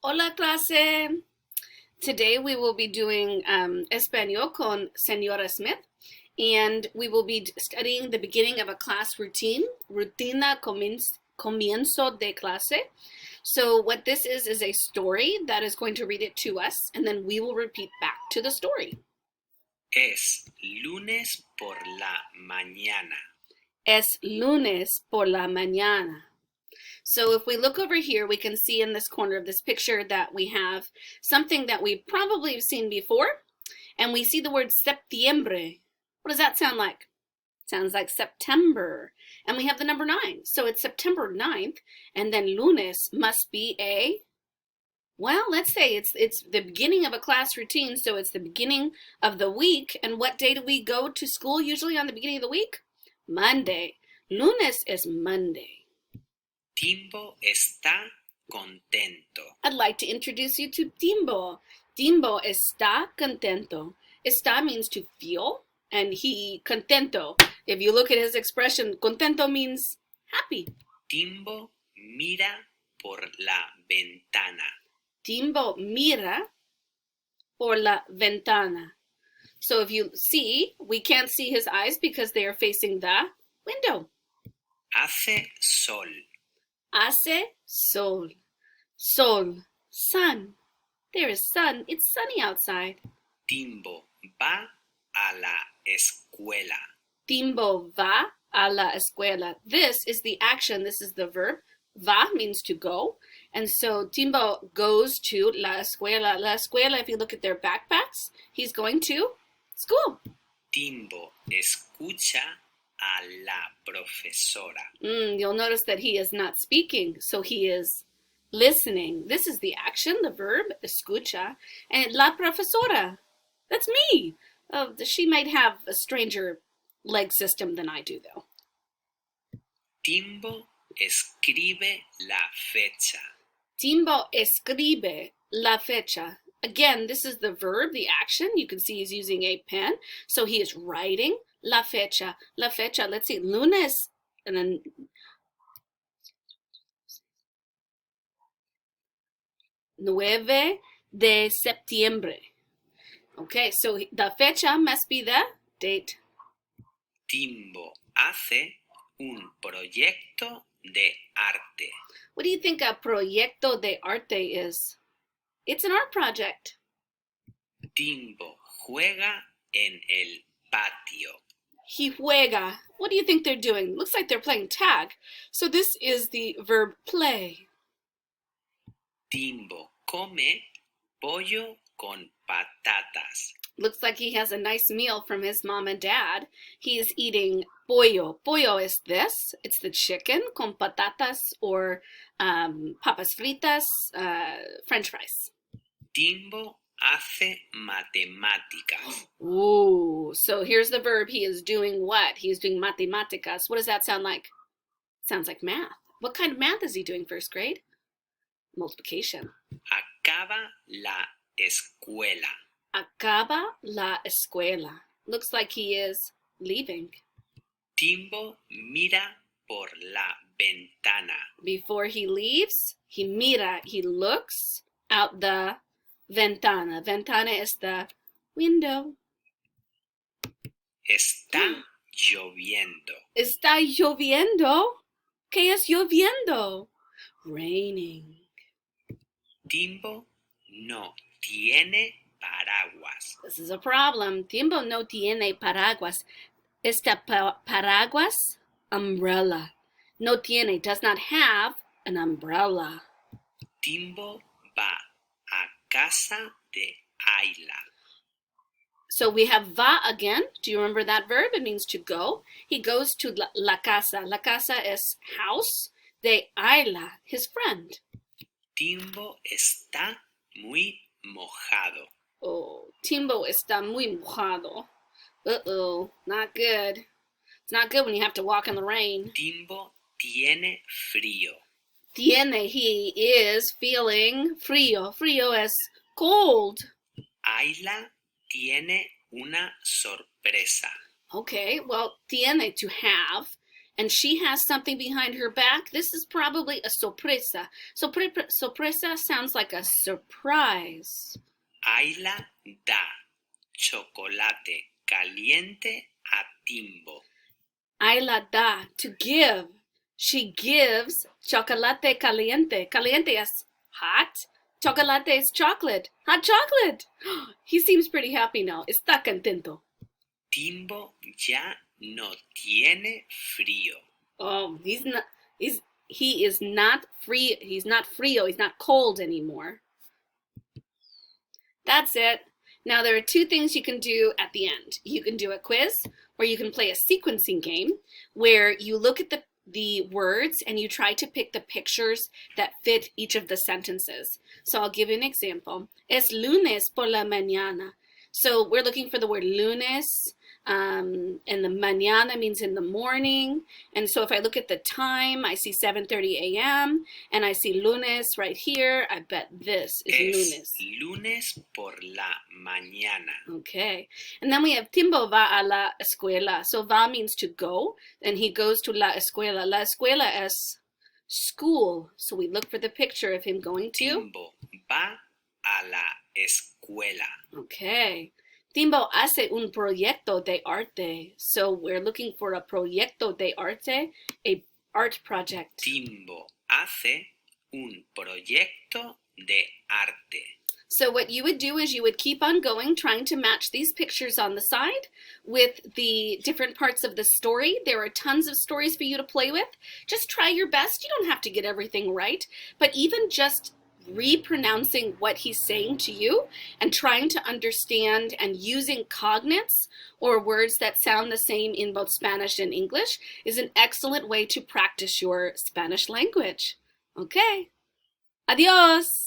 Hola clase. Today we will be doing Español con Señora Smith, and we will be studying the beginning of a class routine, rutina comienzo de clase. So what this is a story that is going to read it to us, and then we will repeat back to the story. Es lunes por la mañana. Es lunes por la mañana. So if we look over here, we can see in this corner of this picture that we have something that we probably have seen before, and we see the word septiembre. What does that sound like? Sounds like September. And we have the number 9. So it's September 9th, and then lunes must be well, let's say it's the beginning of a class routine, so it's the beginning of the week. And what day do we go to school usually on the beginning of the week? Monday. Lunes is Monday. Timbo está contento. I'd like to introduce you to Timbo. Timbo está contento. Está means to feel, and he contento. If you look at his expression, contento means happy. Timbo mira por la ventana. Timbo mira por la ventana. So if you see, we can't see his eyes because they are facing the window. Hace sol. Hace sol. Sol. Sun. There is sun. It's sunny outside. Timbo va a la escuela. Timbo va a la escuela. This is the action. This is the verb. Va means to go. And so Timbo goes to la escuela. La escuela, if you look at their backpacks, he's going to school. Timbo escucha a la profesora. You'll notice that he is not speaking, so he is listening. This is the action, the verb, escucha. And la profesora, that's me. She might have a stranger leg system than I do, though. Timbo escribe la fecha. Timbo escribe la fecha. Again, this is the verb, the action. You can see he's using a pen. So he is writing la fecha. La fecha, let's see, lunes. And then 9 de septiembre. Okay, so the fecha must be the date. Timbo hace un proyecto de arte. What do you think a proyecto de arte is? It's an art project. Timbo juega en el patio. He juega. What do you think they're doing? Looks like they're playing tag. So this is the verb play. Timbo come pollo con patatas. Looks like he has a nice meal from his mom and dad. He is eating pollo. Pollo is this. It's the chicken con patatas or papas fritas, French fries. Timbo hace matemáticas. Ooh, so here's the verb. He is doing what? He is doing matemáticas. What does that sound like? Sounds like math. What kind of math is he doing, first grade? Multiplication. Acaba la escuela. Acaba la escuela. Looks like he is leaving. Timbo mira por la ventana. Before he leaves, he mira, he looks out the ventana. Ventana is the window. Está lloviendo. Está lloviendo. ¿Qué es lloviendo? Raining. Timbo no tiene paraguas. This is a problem. Timbo no tiene paraguas. Esta paraguas, umbrella. No tiene, does not have an umbrella. Timbo va a casa de Ayla. So we have va again. Do you remember that verb? It means to go. He goes to la casa. La casa is house de Ayla, his friend. Timbo está muy mojado. Oh, Timbo está muy mojado. Uh-oh, not good. It's not good when you have to walk in the rain. Timbo tiene frío. Tiene, he is feeling frío. Frío is cold. Ayla tiene una sorpresa. Okay, well, tiene, to have, and she has something behind her back, this is probably a sorpresa. Sorpresa sounds like a surprise. Ayla da chocolate caliente a Timbo. Ayla da, to give. She gives chocolate caliente. Caliente is hot. Chocolate is chocolate. Hot chocolate. He seems pretty happy now. Está contento. Timbo ya no tiene frío. Oh, he is not free. He's not frío. He's not cold anymore. That's it. Now there are two things you can do at the end. You can do a quiz, or you can play a sequencing game where you look at the words and you try to pick the pictures that fit each of the sentences. So I'll give you an example. Es lunes por la mañana. So we're looking for the word lunes, and the mañana means in the morning. And so if I look at the time, I see 7:30 a.m. and I see lunes right here. I bet this is lunes. Es lunes por la mañana. Okay. And then we have Timbo va a la escuela. So va means to go, and he goes to la escuela. La escuela es school. So we look for the picture of him going to. Timbo va a la escuela. Okay. Timbo hace un proyecto de arte. So we're looking for a proyecto de arte, a art project. Timbo hace un proyecto de arte. So what you would do is you would keep on going, trying to match these pictures on the side with the different parts of the story. There are tons of stories for you to play with. Just try your best. You don't have to get everything right, but even just repronouncing what he's saying to you and trying to understand and using cognates or words that sound the same in both Spanish and English is an excellent way to practice your Spanish language. Okay. Adios.